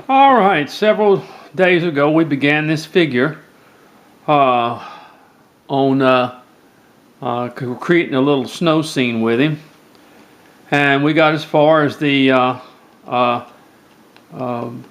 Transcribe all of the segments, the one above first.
All right, several days ago we began this figure uh, on creating a little snow scene with him, and we got as far as the uh, um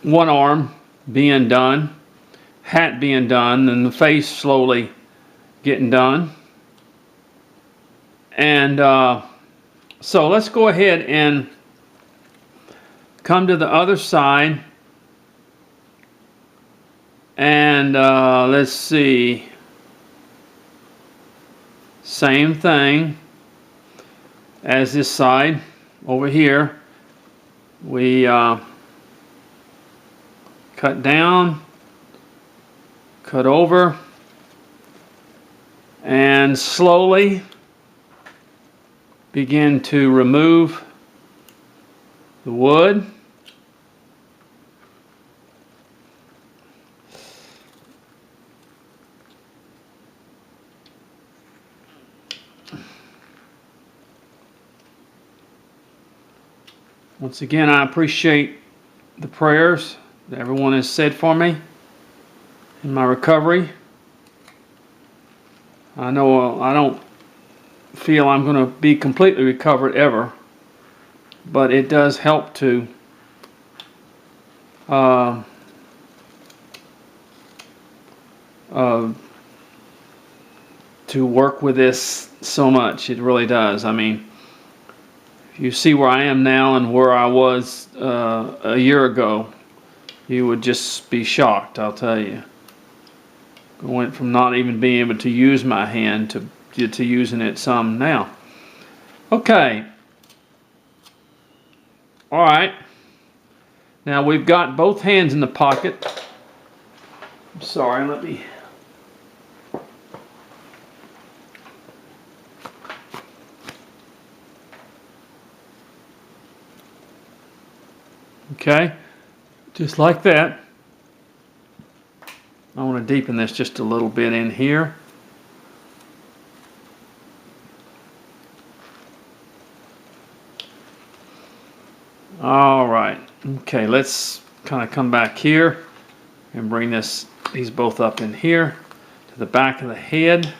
one arm being done, hat being done, and the face slowly getting done. And so let's go ahead and come to the other side, and let's see, same thing as this side over here. We cut down, cut over, and slowly begin to remove the wood. Once again, I appreciate the prayers that everyone has said for me in my recovery. I know I don't feel I'm going to be completely recovered ever, but it does help uh, uh, to work with this so much. It really does. I mean, if you see where I am now and where I was a year ago, you would just be shocked, I'll tell you. I went from not even being able to use my hand to using it some now. Okay. All right. Now we've got both hands in the pocket. I'm sorry, let me... Okay, just like that. I want to deepen this just a little bit in here. All right. Okay, let's kind of come back here and bring these both up in here to the back of the head.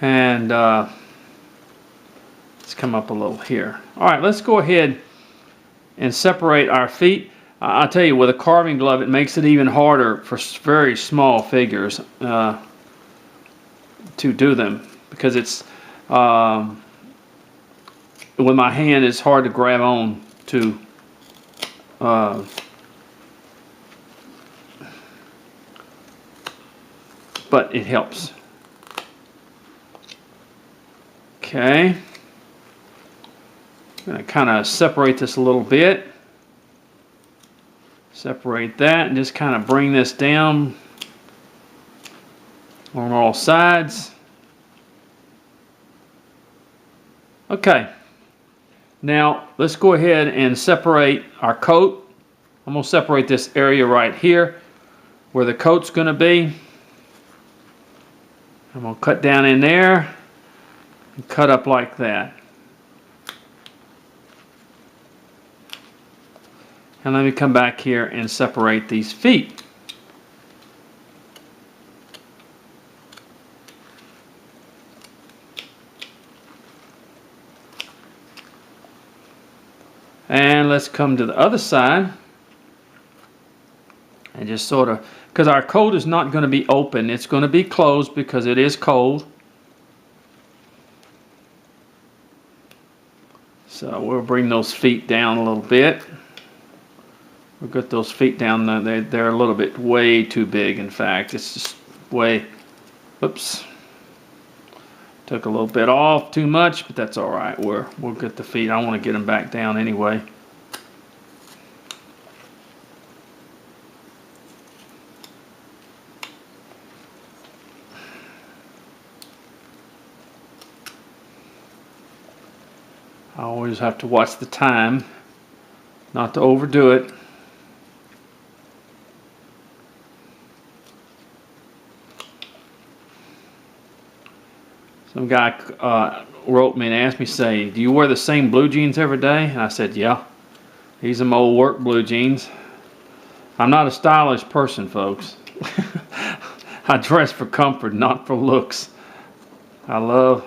And let's come up a little here. All right, let's go ahead and separate our feet. I'll tell you, with a carving glove, it makes it even harder for very small figures to do them, because it's with my hand, it's hard to grab on to but it helps. Okay, I'm going to kind of separate this a little bit. Separate that and just kind of bring this down on all sides. Okay, now let's go ahead and separate our coat. I'm going to separate this area right here where the coat's going to be. I'm going to cut down in there and cut up like that. And let me come back here and separate these feet. And let's come to the other side and just sort of, because our coat is not going to be open, it's going to be closed because it is cold. So we'll bring those feet down a little bit. We'll get those feet down. They're a little bit way too big, in fact. It's just way, oops. Took a little bit off too much, but that's all right. We'll get the feet. I want to get them back down anyway. I always have to watch the time, not to overdo it. Some guy wrote me and asked me, say, do you wear the same blue jeans every day? And I said, yeah. These are my old work blue jeans. I'm not a stylish person, folks. I dress for comfort, not for looks. I love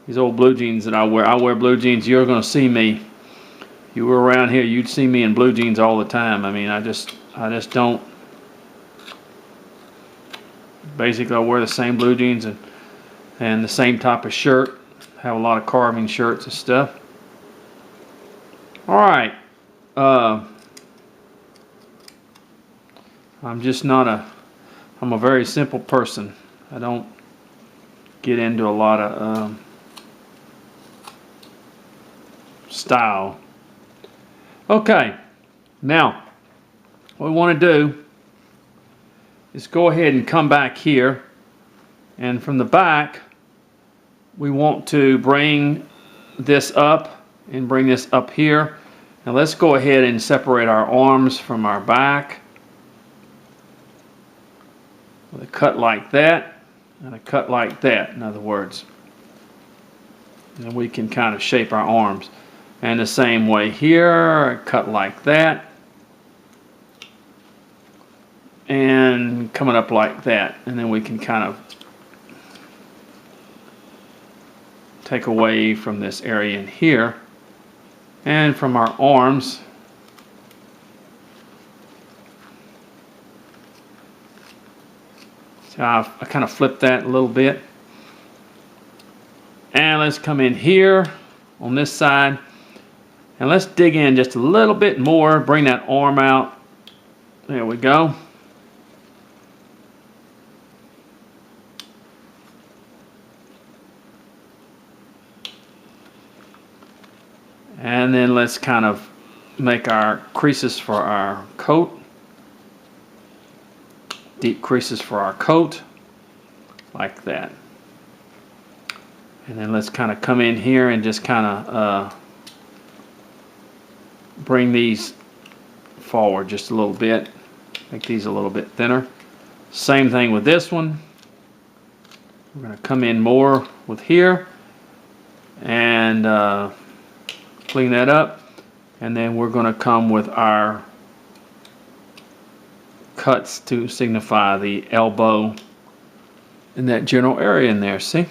these old blue jeans that I wear. I wear blue jeans. You're going to see me. If you were around here, you'd see me in blue jeans all the time. I mean, I just don't. Basically, I wear the same blue jeans and the same type of shirt. Have a lot of carving shirts and stuff. All right. I'm just not I'm a very simple person. I don't get into a lot of style. Okay, now what we want to do is go ahead and come back here, and from the back we want to bring this up and bring this up here. Now let's go ahead and separate our arms from our back with a cut like that and a cut like that, in other words. And we can kind of shape our arms. And the same way here, a cut like that. And coming up like that. And then we can kind of take away from this area in here. And from our arms, so I kind of flip that a little bit. And let's come in here on this side. And let's dig in just a little bit more. Bring that arm out. There we go. And then let's kind of make our creases for our coat. Deep creases for our coat. Like that. And then let's kind of come in here and just kind of bring these forward just a little bit. Make these a little bit thinner. Same thing with this one. We're going to come in more with here and clean that up. And then we're going to come with our cuts to signify the elbow in that general area in there. See?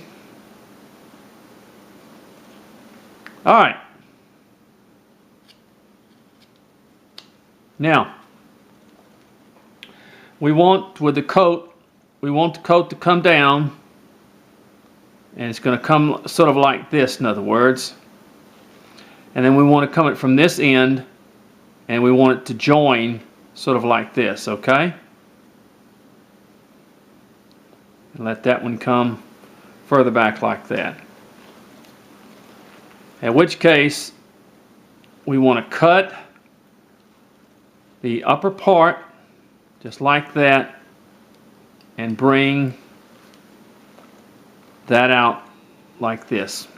All right. Now, we want with the coat, we want the coat to come down, and it's going to come sort of like this, in other words. And then we want to come it from this end, and we want it to join sort of like this, okay? And let that one come further back like that. In which case, we want to cut the upper part just like that and bring that out like this.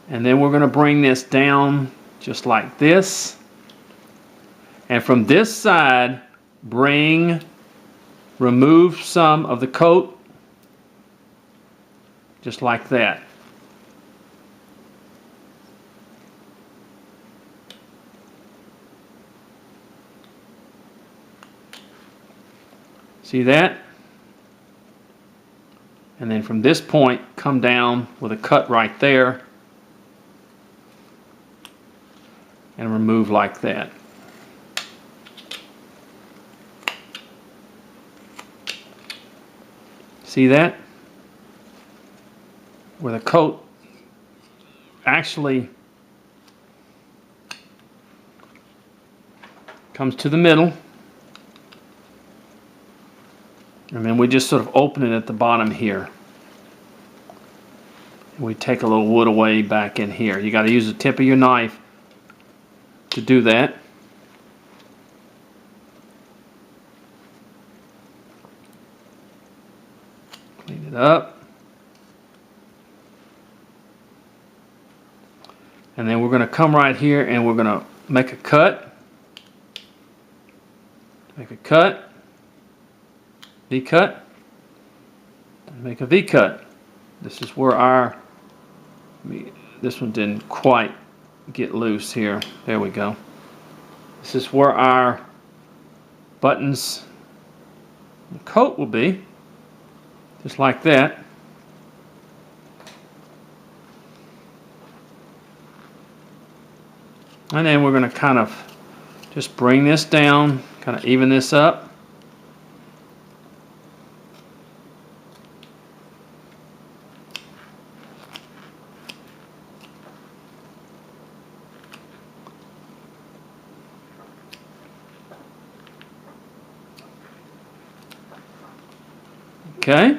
And then we're going to bring this down just like this. And from this side, remove some of the coat just like that. See that? And then from this point, come down with a cut right there and remove like that. See that? Where the coat actually comes to the middle. And then we just sort of open it at the bottom here. And we take a little wood away back in here. You got to use the tip of your knife to do that. Clean it up. And then we're going to come right here and we're going to make a cut. Make a cut, V cut, and make a V cut. This is where our, this one didn't quite get loose here. There we go. This is where our buttons and coat will be, just like that. And then we're going to kind of just bring this down, kind of even this up. Okay.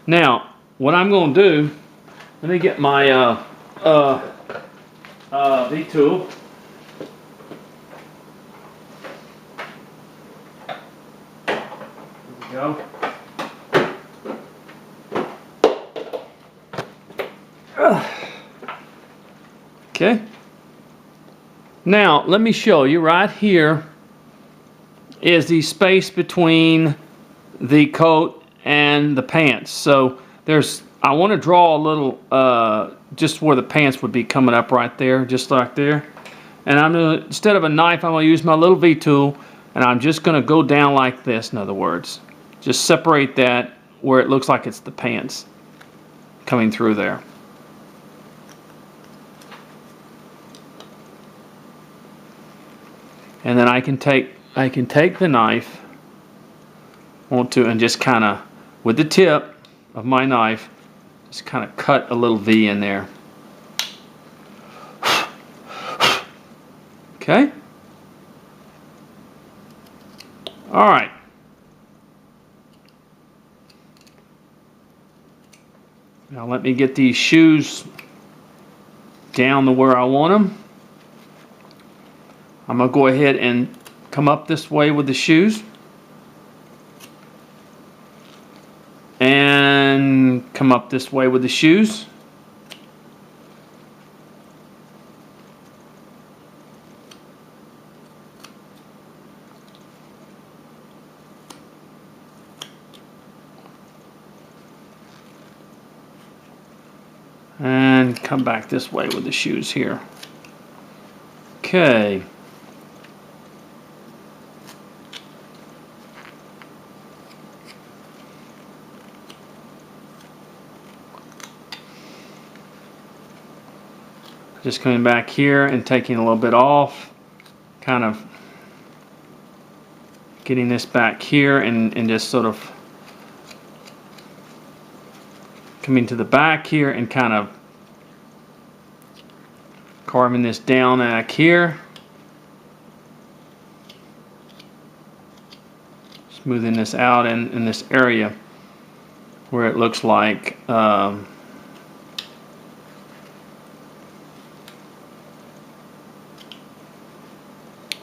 Now, what I'm going to do, let me get my V-tool. There we go. Okay. Now, let me show you right here is the space between the coat and the pants. So I want to draw a little just where the pants would be coming up right there, just like there. And I'm gonna, instead of a knife, I'm gonna use my little V-tool, and I'm just gonna go down like this. In other words, just separate that where it looks like it's the pants coming through there. And then I can take the knife, and just kind of, with the tip of my knife, just kind of cut a little V in there. Okay? All right. Now let me get these shoes down to where I want them. I'm going to go ahead and come up this way with the shoes. And come up this way with the shoes. And come back this way with the shoes here. Okay. Just coming back here and taking a little bit off, kind of getting this back here and just sort of coming to the back here and kind of carving this down back here. Smoothing this out in this area where it looks like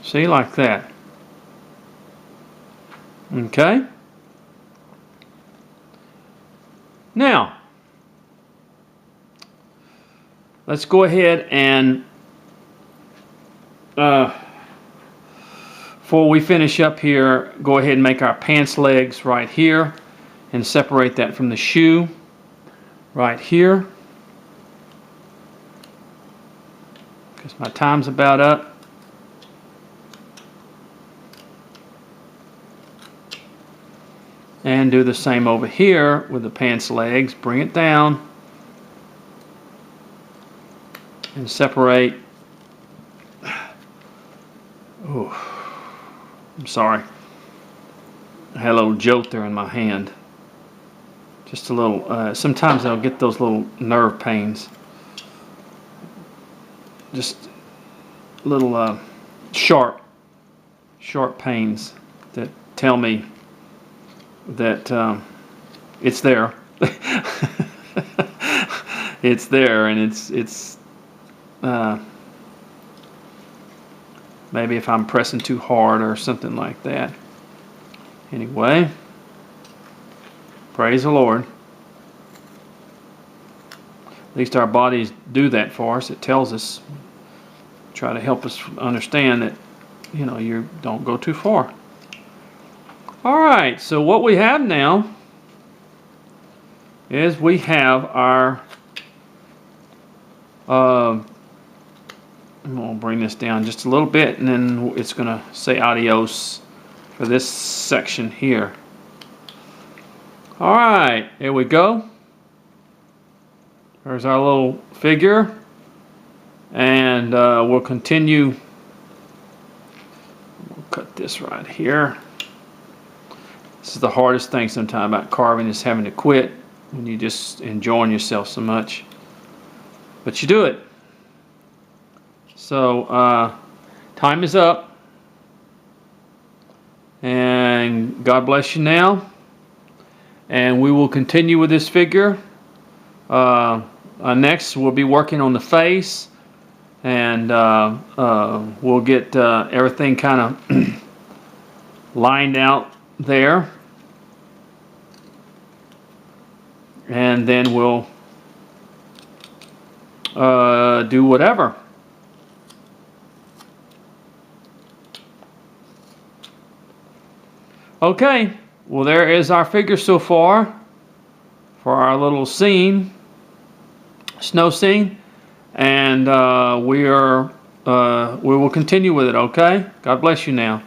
see, like that. Okay. Now, let's go ahead and before we finish up here, go ahead and make our pants legs right here and separate that from the shoe right here, because my time's about up. And do the same over here with the pants legs. Bring it down and separate. Oh, I'm sorry. I had a little jolt there in my hand. Just a little, sometimes I'll get those little nerve pains. Just little sharp pains that tell me that it's there. It's there, and it's maybe if I'm pressing too hard or something like that. Anyway, praise the Lord. At least our bodies do that for us. It tells us, try to help us understand that you don't go too far. All right, so what we have now is we have our, I'm going to bring this down just a little bit, and then it's going to say adios for this section here. All right, here we go. There's our little figure, and we'll continue. We'll cut this right here. This is the hardest thing sometimes about carving, is having to quit when you're just enjoying yourself so much. But you do it. So time is up, and God bless you now. And we will continue with this figure. Next, we'll be working on the face, and we'll get everything kind of lined out there, and then we'll do whatever. Okay, well, there is our figure so far for our little scene, snow scene, and we will continue with it. Okay, God bless you now.